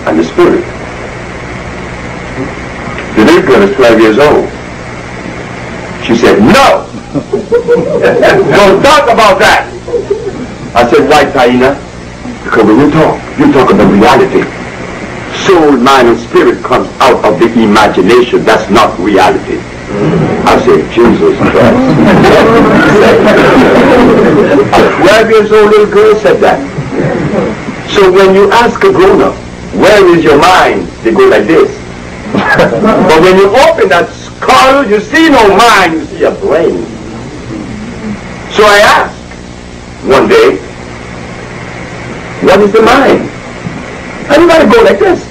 and the spirit. The little girl is 12 years old. She said, no! Don't talk about that! I said, why, Taina? Because when you talk about reality. Soul, mind, and spirit comes out of the imagination. That's not reality. I said, Jesus Christ. A 12 years old little girl said that. So when you ask a grown-up, where is your mind? They go like this. But when you open that skull, you see no mind, you see a brain. So I asked one day, what is the mind? Everybody go like this.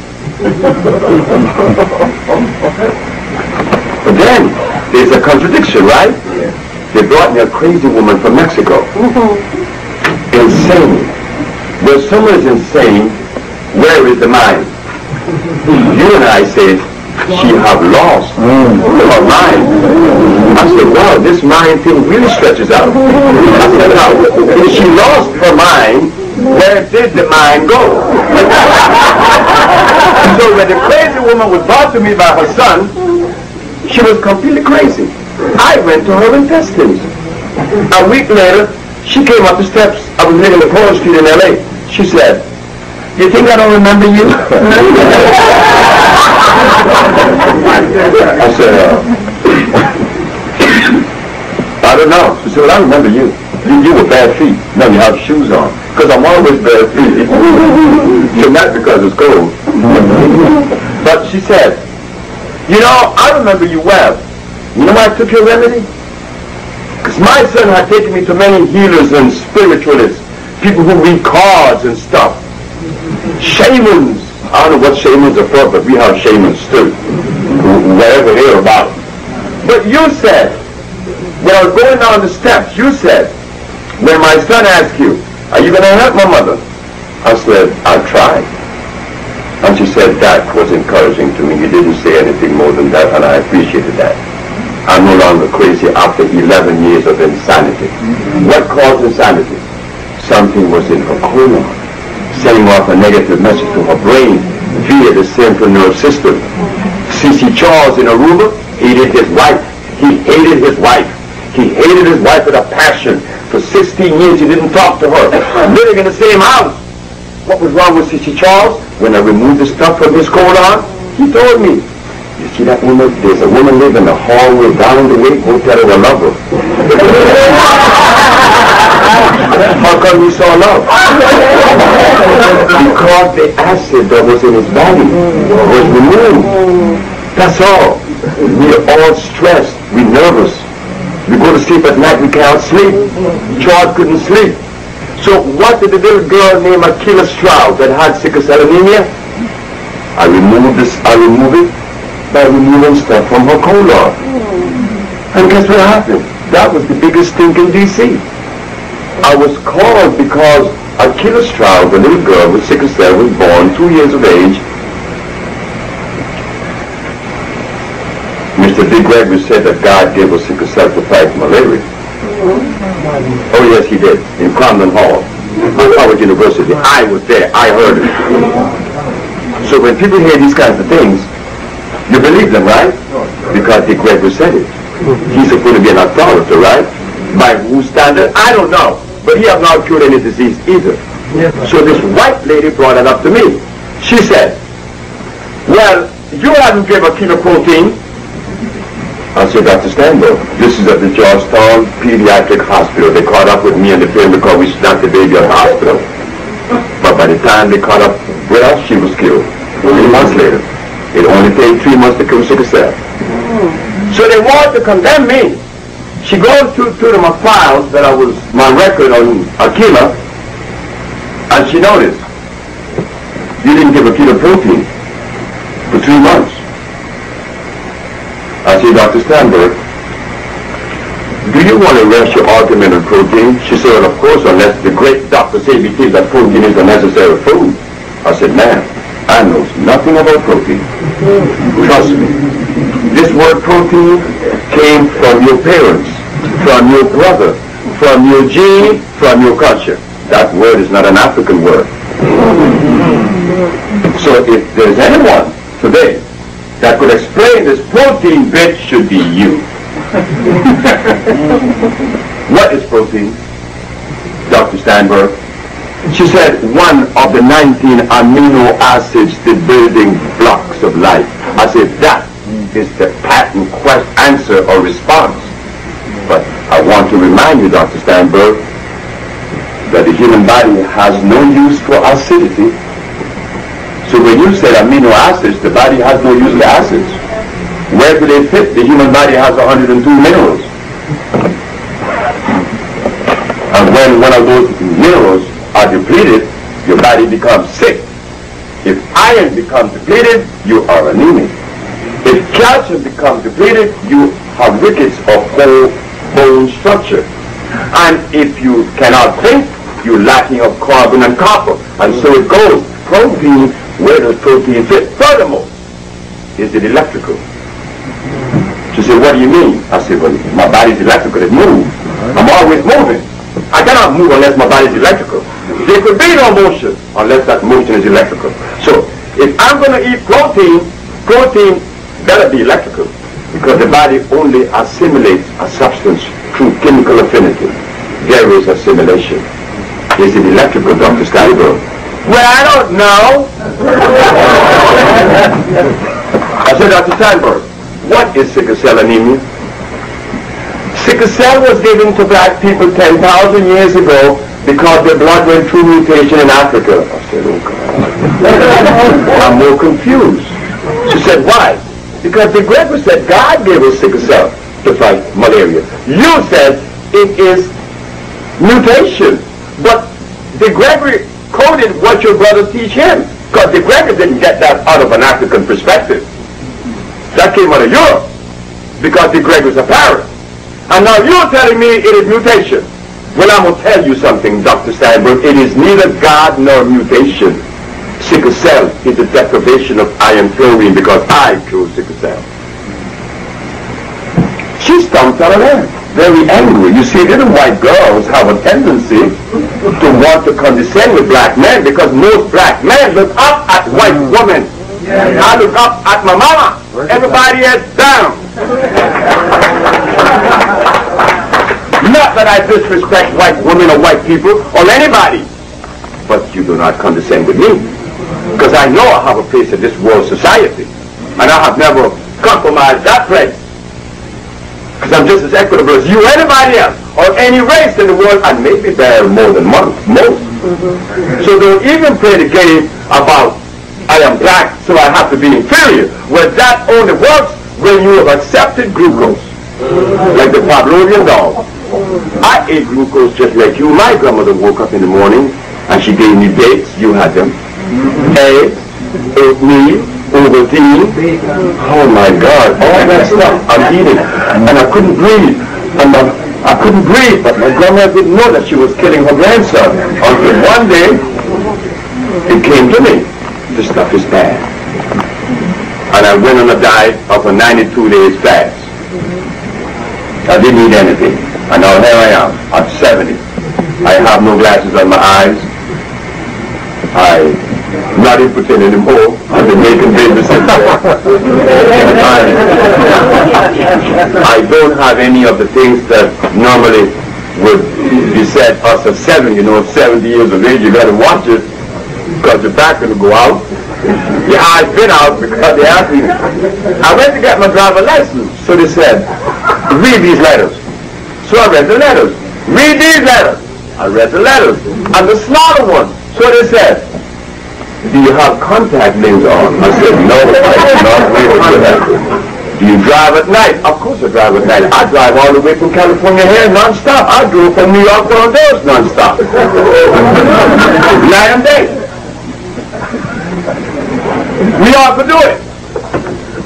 But then, there's a contradiction, right? They brought me a crazy woman from Mexico. Insane. Well, someone is insane, where is the mind? You and I said, she have lost her mind. I said, wow, this mind thing really stretches out. I said, now, if she lost her mind, where did the mind go? So when the crazy woman was brought to me by her son, she was completely crazy. I went to her intestines. A week later, she came up the steps. I was living in Paul Street in LA. She said, you think I don't remember you? I said, I don't know. She said, well, I remember you. You were bare feet. Now you have shoes on. Because I'm always bare feet. So not because it's cold. But she said, you know, I remember you well. You know why I took your remedy? Because my son had taken me to many healers and spiritualists, people who read cards and stuff. Shamans. I don't know what shamans are for, but we have shamans too. Wherever they are about. But you said, when I was going down the steps, you said, when my son asked you, are you going to help my mother? I said, I'll try. And she said, that was encouraging to me. You didn't say anything more than that, and I appreciated that. I'm no longer crazy after 11 years of insanity. What caused insanity? Something was in her colon, sending off a negative message to her brain via the central nerve system. C.C. Charles in Aruba hated his wife. He hated his wife. He hated his wife with a passion. For 16 years he didn't talk to her. Living in the same house. What was wrong with C.C. Charles? When I removed the stuff from his colon, he told me, you see that woman? There's a woman living in the hallway down the way. Go tell her I love her. How come you saw love? Because the acid that was in his body was removed. That's all. We're all stressed. We're nervous. We go to sleep at night, we can't sleep. Charles couldn't sleep. So what did the little girl named Achilles Stroud that had sickle cell anemia? I remove it by removing stuff from her colon. And guess what happened? That was the biggest stink in D.C. I was called because Achilles Stroud, the little girl with sickle cell, was born 2 years of age. Mr. D. Gregory said that God gave us sickle cell to fight malaria. Oh yes, he did, in Cromwell Hall, at Howard University. I was there, I heard it. So when people hear these kinds of things, you believe them, right? Because D. Gregory said it. He's supposed to be an authority, right? By whose standard? I don't know. But he has not cured any disease either. So this white lady brought it up to me. She said, well, you haven't given a kilo protein. I said, Dr. Stanbrook, this is at the Georgetown Pediatric Hospital. They caught up with me and the family because we snapped the baby at the hospital. But by the time they caught up with us, she was killed. 3 months later. It only takes 3 months to kill sickle cell. So they wanted to condemn me. She goes through my files that I was, my record on Aquila, and she noticed, you didn't give a kilo protein for 3 months. I said, Dr. Stanberg, do you want to rest your argument on protein? She said, well, of course, unless the great Dr. Sebi thinks that protein is a necessary food. I said, ma'am, I know nothing about protein. Trust me. This word protein came from your parents, from your brother, from your gene, from your culture. That word is not an African word. So if there's anyone today that could explain this protein bit, should be you. What is protein, Dr. Steinberg? She said one of the 19 amino acids, the building blocks of life. I said that is the patent answer or response. But I want to remind you, Dr. Steinberg, that the human body has no use for acidity. So when you said amino acids, the body has no use for acids. Where do they fit? The human body has 102 minerals. And when one of those minerals are depleted, your body becomes sick. If iron becomes depleted, you are anemic. If calcium becomes depleted, you have rickets of whole bone structure. And if you cannot think, you're lacking of carbon and copper. And so it goes. Protein, where does protein fit? Furthermore, is it electrical? She said, what do you mean? I said, well, my body's electrical, it moves. I'm always moving. I cannot move unless my body is electrical. There could be no motion unless that motion is electrical. So, if I'm going to eat protein, protein better be electrical, because the body only assimilates a substance through chemical affinity. There is assimilation. Is it electrical, Dr. Steinberg? Well, I don't know. I said, Dr. Steinberg, what is sickle cell anemia? Sickle cell was given to black people 10,000 years ago because their blood went through mutation in Africa. I said, oh God. I'm more confused. She said, why? Because the Gregory said God gave us sickle cell to fight malaria. You said it is mutation. But the Gregory coded what your brothers teach him, because the Gregory didn't get that out of an African perspective. That came out of Europe, because the Gregory's a parrot. And now you're telling me it is mutation. Well, I'm going to tell you something, Dr. Steinberg. It is neither God nor mutation. Sickle cell is a deprivation of iron chlorine, because I chose sickle cell. She stomped out of there, very angry. You see, little white girls have a tendency to want to condescend with black men, because most black men look up at white women. I look up at my mama. Everybody is down. Not that I disrespect white women or white people or anybody, but you do not condescend with me, because I know I have a place in this world society, and I have never compromised that place, because I'm just as equitable as you, anybody else, or any race in the world, and maybe there are more than most. So don't even play the game about I am black, so I have to be inferior. Well, that only works when you have accepted glucose, like the Pavlovian dog. I ate glucose just like you. My grandmother woke up in the morning and she gave me dates. You had them. Eggs, oatmeal, Ovaltine. Oh my God, all that stuff I'm eating. And I couldn't breathe. I couldn't breathe, but my grandmother didn't know that she was killing her grandson. Until one day, it came to me. This stuff is bad. And I went on a diet of a 92 days fast. I didn't eat anything. And now here I am. I'm 70. I have no glasses on my eyes. I'm not impotent anymore. I've been making babies since I don't have any of the things that normally would be said us at 70. You know, 70 years of age, you got to watch it, because your back going to go out. Your eyes been out because they asked me. I went to get my driver's license. So they said, read these letters. So I read the letters. Read these letters. I read the letters. And the smaller one. So they said, do you have contact lenses on? I said, no, I do not wear contact lenses. Do you drive at night? Of course I drive at night. I drive all the way from California here non-stop. I drove from New York to Honduras non-stop. Night and day. We ought to do it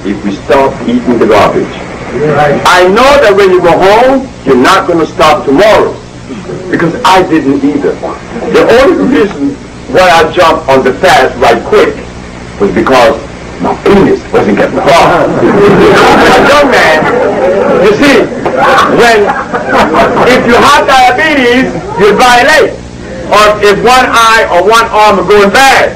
if we stop eating the garbage. I know that when you go home, you're not going to stop tomorrow, because I didn't either. The only reason why I jumped on the fast right quick was because my penis wasn't getting hard. A young man, you see, if you have diabetes, you violate. or if one eye or one arm are going bad.